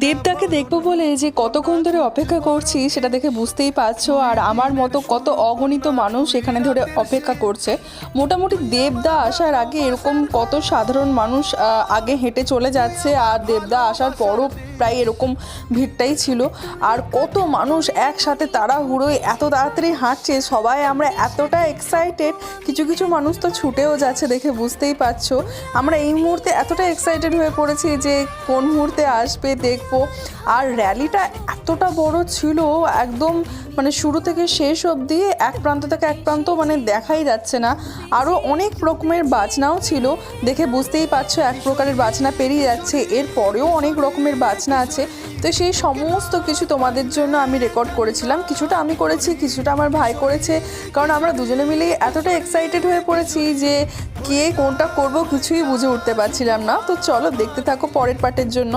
দেবদাকে দেখবো বলে যে কতক্ষণ ধরে অপেক্ষা করছি সেটা দেখে বুঝতেই পারছো। আর আমার মতো কত অগণিত মানুষ এখানে ধরে অপেক্ষা করছে। মোটামুটি দেবদা আসার আগে এরকম কত সাধারণ মানুষ আগে হেঁটে চলে যাচ্ছে, আর দেবদা আসার পরও প্রায় এরকম ভিড়টাই ছিল। আর কত মানুষ একসাথে তাড়াহুড়োয় এত তাড়াতাড়ি হাঁটছে, সবাই আমরা এতটা এক্সাইটেড, কিছু কিছু মানুষ তো ছুটেও যাচ্ছে, দেখে বুঝতেই পারছো। আমরা এই মুহূর্তে এতটা এক্সাইটেড হয়ে পড়েছি যে কোন মুহূর্তে আসবে দেখবো। আর র্যালিটা এতটা বড় ছিল, একদম মানে শুরু থেকে শেষ অবধি এক প্রান্ত থেকে এক প্রান্ত মানে দেখাই যাচ্ছে না। আরও অনেক রকমের বাজনাও ছিল, দেখে বুঝতেই পারছো এক প্রকারের বাজনা পেরিয়ে যাচ্ছে, এর পরেও অনেক রকমের বাজনা আছে। তো সেই সমস্ত কিছু তোমাদের জন্য আমি রেকর্ড করেছিলাম, কিছুটা আমি করেছি, কিছুটা আমার ভাই করেছে। কারণ আমরা দুজনে মিলেই এতটা এক্সাইটেড হয়ে পড়েছি যে কে কোনটা করব কিছুই বুঝে উঠতে পারছিলাম না। তো চলো দেখতে থাকো পরের পার্টের জন্য।